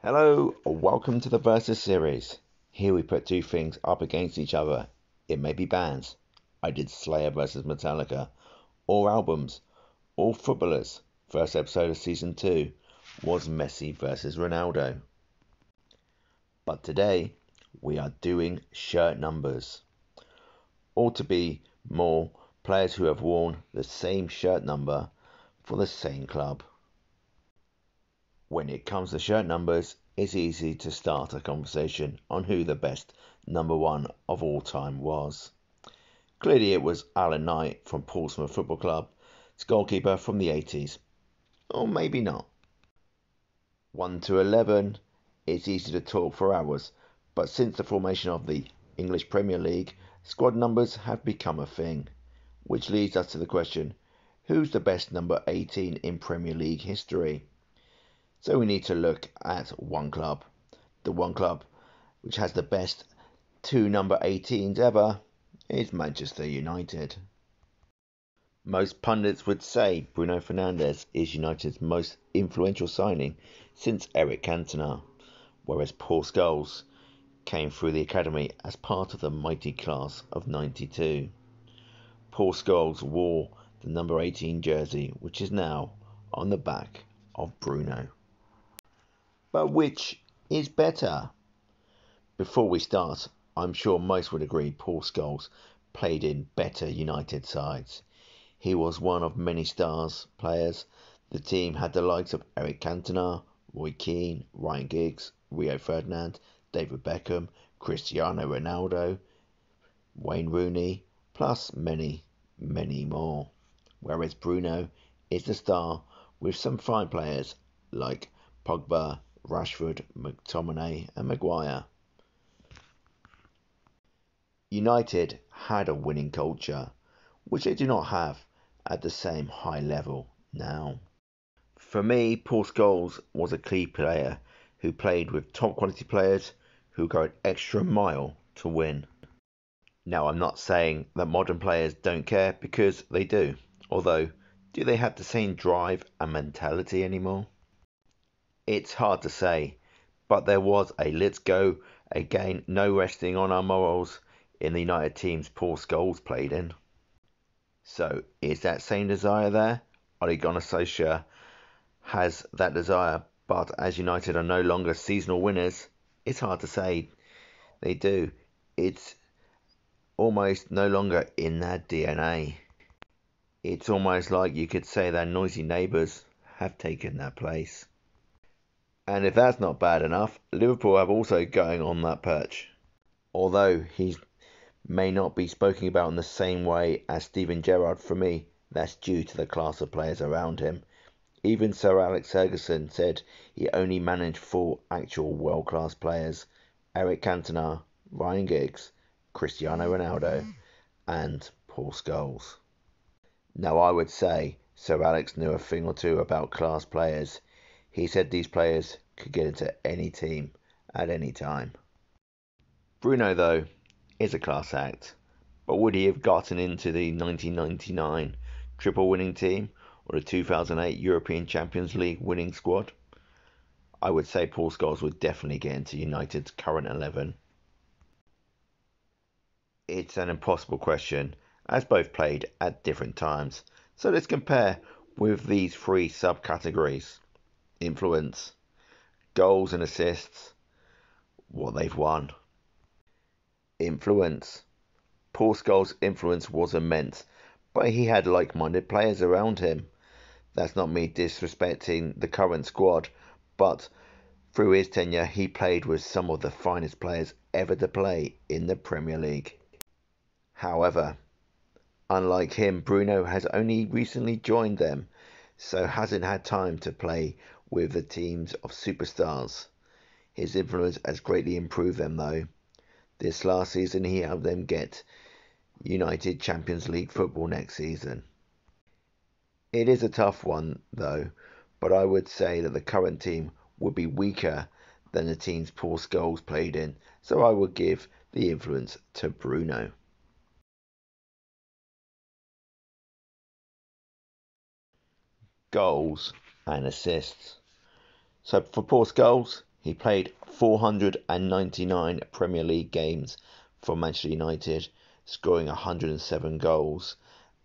Hello, welcome to the Versus series. Here we put two things up against each other. It may be bands. I did Slayer versus Metallica. Or albums. Or footballers. First episode of season 2 was Messi versus Ronaldo. But today we are doing shirt numbers. Or to be more, players who have worn the same shirt number for the same club. When it comes to shirt numbers, it's easy to start a conversation on who the best number one of all time was. Clearly it was Alan Knight from Portsmouth Football Club, his goalkeeper from the 80s. Or maybe not. 1 to 11, it's easy to talk for hours, but since the formation of the English Premier League, squad numbers have become a thing. Which leads us to the question, who's the best number 18 in Premier League history? So we need to look at one club. The one club which has the best two number 18s ever is Manchester United. Most pundits would say Bruno Fernandes is United's most influential signing since Eric Cantona, whereas Paul Scholes came through the academy as part of the mighty class of '92. Paul Scholes wore the number 18 jersey, which is now on the back of Bruno. But which is better? Before we start, I'm sure most would agree Paul Scholes played in better United sides. He was one of many stars players. The team had the likes of Eric Cantona, Roy Keane, Ryan Giggs, Rio Ferdinand, David Beckham, Cristiano Ronaldo, Wayne Rooney, plus many, many more. Whereas Bruno is the star with some fine players like Pogba, Rashford, McTominay and Maguire. United had a winning culture, which they do not have at the same high level now. For me, Paul Scholes was a key player who played with top quality players who go an extra mile to win. Now, I'm not saying that modern players don't care, because they do. Although, do they have the same drive and mentality anymore? It's hard to say, but there was a let's go again, no resting on our morals in the United teams Paul Scholes played in. So, is that same desire there? Ole Gunnar Solskjaer has that desire, but as United are no longer seasonal winners, it's hard to say they do. It's almost no longer in their DNA. It's almost like you could say their noisy neighbours have taken their place. And if that's not bad enough, Liverpool have also going on that perch. Although he may not be spoken about in the same way as Steven Gerrard, for me, that's due to the class of players around him. Even Sir Alex Ferguson said he only managed 4 actual world-class players: Eric Cantona, Ryan Giggs, Cristiano Ronaldo, and Paul Scholes. Now, I would say Sir Alex knew a thing or two about class players. He said these players could get into any team at any time. Bruno, though, is a class act, but would he have gotten into the 1999 triple winning team or the 2008 European Champions League winning squad? I would say Paul Scholes would definitely get into United's current 11. It's an impossible question, as both played at different times, so let's compare with these 3 subcategories: influence, goals and assists, what they've won. Influence. Paul Scholes' influence was immense, but he had like-minded players around him. That's not me disrespecting the current squad, but through his tenure he played with some of the finest players ever to play in the Premier League. However, unlike him, Bruno has only recently joined them, so hasn't had time to play with the teams of superstars. His influence has greatly improved them, though. This last season he helped them get United Champions League football next season. It is a tough one, though, but I would say that the current team would be weaker than the teams Paul Scholes played in, so I would give the influence to Bruno. Goals and assists. So for Paul Scholes, He played 499 Premier League games for Manchester United, scoring 107 goals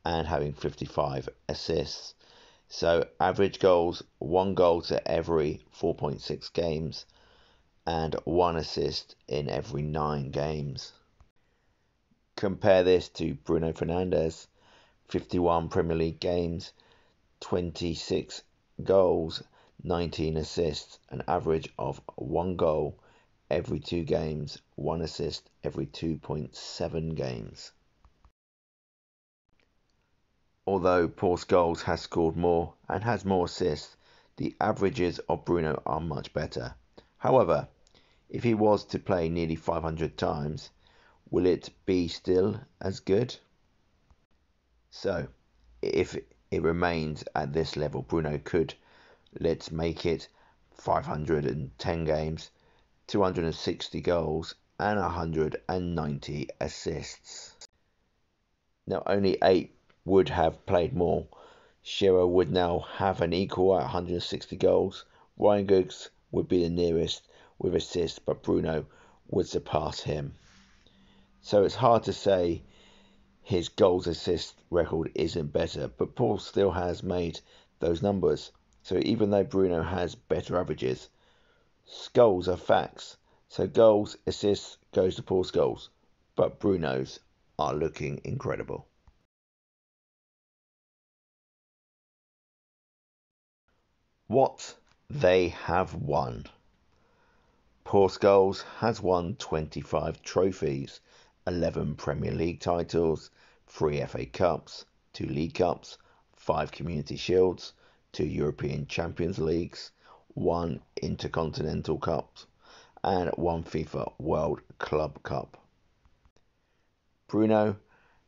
and having 55 assists. So average goals, 1 goal to every 4.6 games and 1 assist in every 9 games. Compare this to Bruno Fernandes, 51 Premier League games, 26 goals, 19 assists, an average of 1 goal every 2 games, 1 assist every 2.7 games. Although Paul Scholes has scored more and has more assists, the averages of Bruno are much better. However, if he was to play nearly 500 times, will it be still as good? So, if it remains at this level, Bruno could, let's make it 510 games, 260 goals and 190 assists. Now, only 8 would have played more. Shearer would now have an equal at 160 goals. Ryan Giggs would be the nearest with assists, but Bruno would surpass him. So it's hard to say his goals assist record isn't better, but Paul still has made those numbers. So even though Bruno has better averages, goals are facts. So goals, assists goes to Paul Scholes, but Bruno's are looking incredible. What they have won. Paul Scholes has won 25 trophies, 11 Premier League titles, 3 FA Cups, 2 League Cups, 5 Community Shields, 2 European Champions Leagues, 1 Intercontinental Cup, and 1 FIFA World Club Cup. Bruno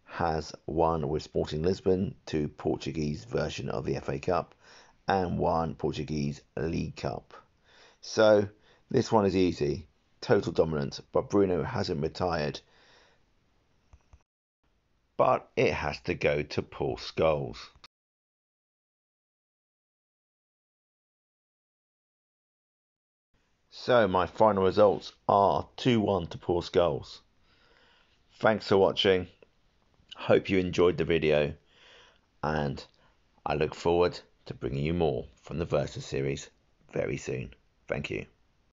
has won with Sporting Lisbon 2 Portuguese version of the FA Cup and 1 Portuguese League Cup. So this one is easy, total dominance, but Bruno hasn't retired. But it has to go to Paul Scholes. So my final results are 2-1 to Paul Scholes. Thanks for watching. Hope you enjoyed the video, and I look forward to bringing you more from the Versus series very soon. Thank you.